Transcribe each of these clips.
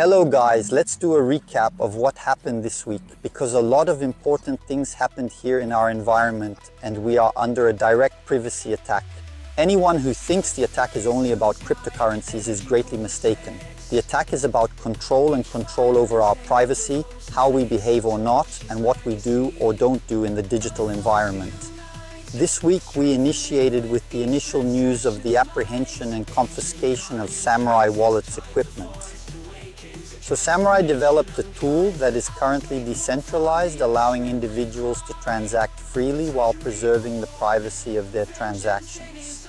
Hello guys, let's do a recap of what happened this week because a lot of important things happened here in our environment and we are under a direct privacy attack. Anyone who thinks the attack is only about cryptocurrencies is greatly mistaken. The attack is about control over our privacy, how we behave or not, and what we do or don't do in the digital environment. This week we initiated with the initial news of the apprehension and confiscation of Samourai Wallet's equipment. So Samourai developed a tool that is currently decentralized, allowing individuals to transact freely while preserving the privacy of their transactions.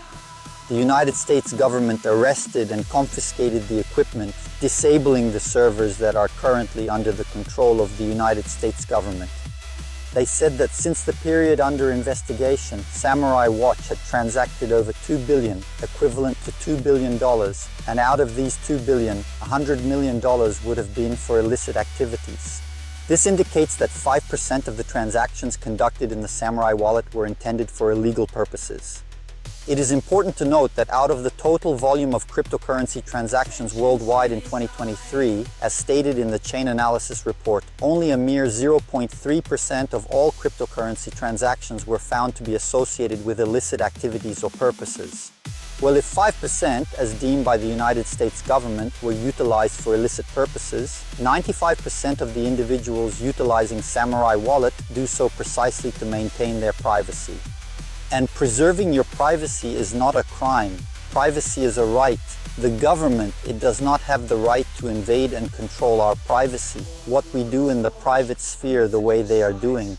The United States government arrested and confiscated the equipment, disabling the servers that are currently under the control of the United States government. They said that since the period under investigation, Samourai Watch had transacted over $2 billion, equivalent to $2 billion, and out of these $2 billion, $100 million would have been for illicit activities. This indicates that 5% of the transactions conducted in the Samourai wallet were intended for illegal purposes. It is important to note that out of the total volume of cryptocurrency transactions worldwide in 2023, as stated in the chain analysis report, only a mere 0.3% of all cryptocurrency transactions were found to be associated with illicit activities or purposes. Well, if 5%, as deemed by the United States government, were utilized for illicit purposes, 95% of the individuals utilizing Samourai Wallet do so precisely to maintain their privacy. And preserving your privacy is not a crime. Privacy is a right. The government, it does not have the right to invade and control our privacy, what we do in the private sphere the way they are doing.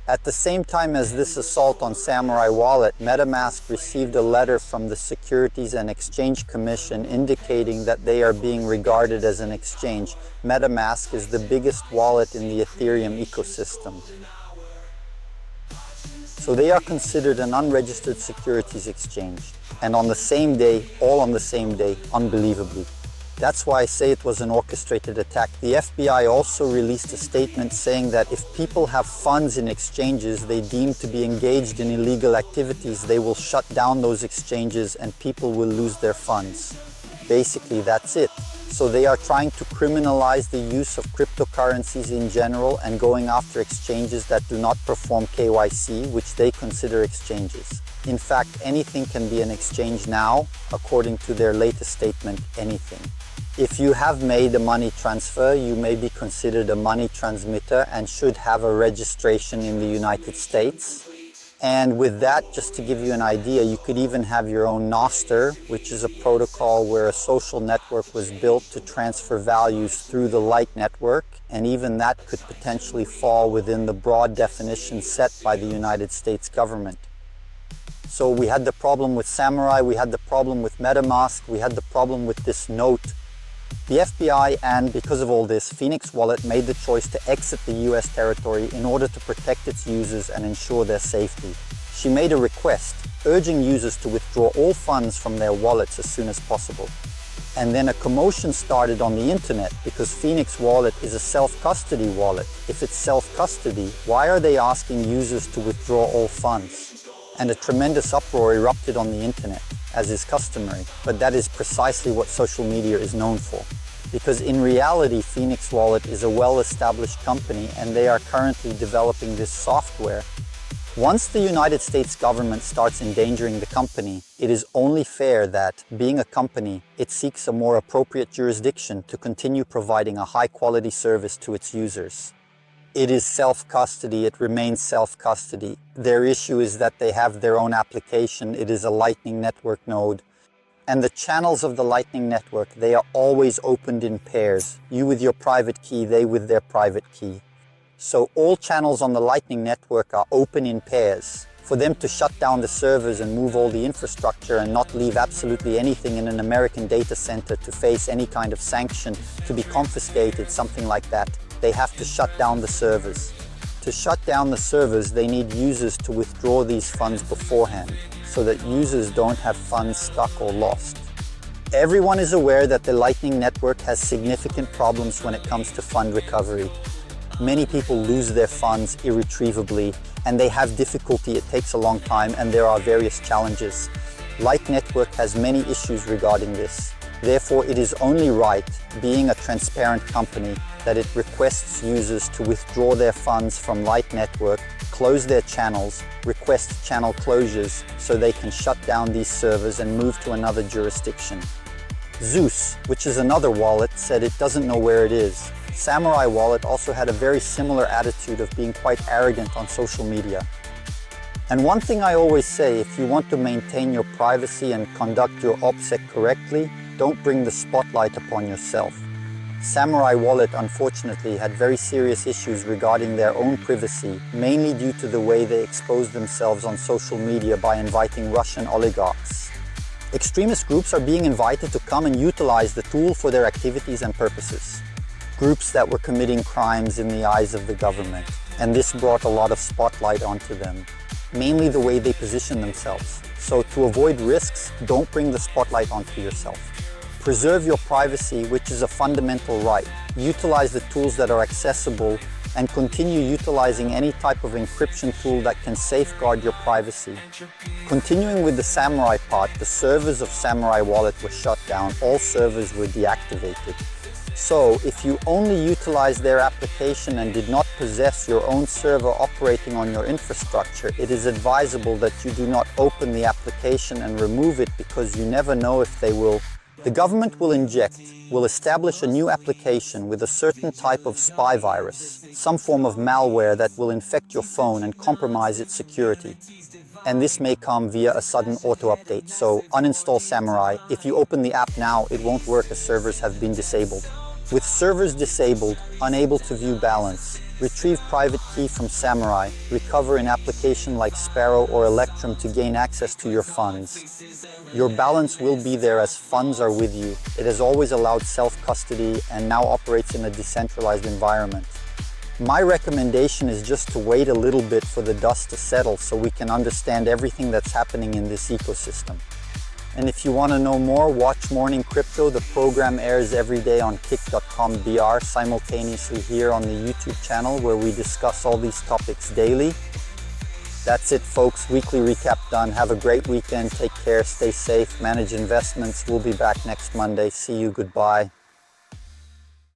At the same time as this assault on Samourai Wallet, MetaMask received a letter from the Securities and Exchange Commission indicating that they are being regarded as an exchange. MetaMask is the biggest wallet in the Ethereum ecosystem. So they are considered an unregistered securities exchange. And on the same day, all on the same day, unbelievably. That's why I say it was an orchestrated attack. The FBI also released a statement saying that if people have funds in exchanges they deem to be engaged in illegal activities, they will shut down those exchanges and people will lose their funds. Basically, that's it. So they are trying to criminalize the use of cryptocurrencies in general and going after exchanges that do not perform KYC, which they consider exchanges. In fact, anything can be an exchange now, according to their latest statement, anything. If you have made a money transfer, you may be considered a money transmitter and should have a registration in the United States. And with that, just to give you an idea, you could even have your own Nostr, which is a protocol where a social network was built to transfer values through the Light network, and even that could potentially fall within the broad definition set by the United States government. So we had the problem with Samourai, we had the problem with MetaMask, we had the problem with this note. The FBI and, because of all this, Phoenix Wallet made the choice to exit the US territory in order to protect its users and ensure their safety. She made a request, urging users to withdraw all funds from their wallets as soon as possible. And then a commotion started on the internet because Phoenix Wallet is a self-custody wallet. If it's self-custody, why are they asking users to withdraw all funds? And a tremendous uproar erupted on the internet, as is customary, but that is precisely what social media is known for. Because in reality, Phoenix Wallet is a well-established company and they are currently developing this software. Once the United States government starts endangering the company, it is only fair that, being a company, it seeks a more appropriate jurisdiction to continue providing a high-quality service to its users. It is self-custody, it remains self-custody. Their issue is that they have their own application, it is a Lightning Network node. And the channels of the Lightning Network, they are always opened in pairs. You with your private key, they with their private key. So all channels on the Lightning Network are open in pairs. For them to shut down the servers and move all the infrastructure and not leave absolutely anything in an American data center to face any kind of sanction, to be confiscated, something like that, they have to shut down the servers. To shut down the servers, they need users to withdraw these funds beforehand, so that users don't have funds stuck or lost. Everyone is aware that the Lightning Network has significant problems when it comes to fund recovery. Many people lose their funds irretrievably, and they have difficulty, it takes a long time, and there are various challenges. Light Network has many issues regarding this. Therefore, it is only right, being a transparent company, that it requests users to withdraw their funds from Light Network, close their channels, request channel closures so they can shut down these servers and move to another jurisdiction. Zeus, which is another wallet, said it doesn't know where it is. Samourai Wallet also had a very similar attitude of being quite arrogant on social media. And one thing I always say, if you want to maintain your privacy and conduct your OPSEC correctly, don't bring the spotlight upon yourself. Samourai Wallet unfortunately had very serious issues regarding their own privacy, mainly due to the way they exposed themselves on social media by inviting Russian oligarchs. Extremist groups are being invited to come and utilize the tool for their activities and purposes. Groups that were committing crimes in the eyes of the government, and this brought a lot of spotlight onto them, mainly the way they position themselves. So to avoid risks, don't bring the spotlight onto yourself. Preserve your privacy, which is a fundamental right. Utilize the tools that are accessible and continue utilizing any type of encryption tool that can safeguard your privacy. Continuing with the Samourai part, the servers of Samourai Wallet were shut down. All servers were deactivated. So if you only utilize their application and did not possess your own server operating on your infrastructure, it is advisable that you do not open the application and remove it, because you never know if they will. The government will establish a new application with a certain type of spy virus, some form of malware that will infect your phone and compromise its security. And this may come via a sudden auto-update, so uninstall Samourai. If you open the app now, it won't work as servers have been disabled. With servers disabled, unable to view balance, retrieve private key from Samourai, recover an application like Sparrow or Electrum to gain access to your funds. Your balance will be there as funds are with you. It has always allowed self-custody and now operates in a decentralized environment. My recommendation is just to wait a little bit for the dust to settle so we can understand everything that's happening in this ecosystem. And if you want to know more, watch Morning Crypto. The program airs every day on kick.com.br, simultaneously here on the YouTube channel, where we discuss all these topics daily. That's it, folks. Weekly recap done. Have a great weekend. Take care. Stay safe. Manage investments. We'll be back next Monday. See you. Goodbye.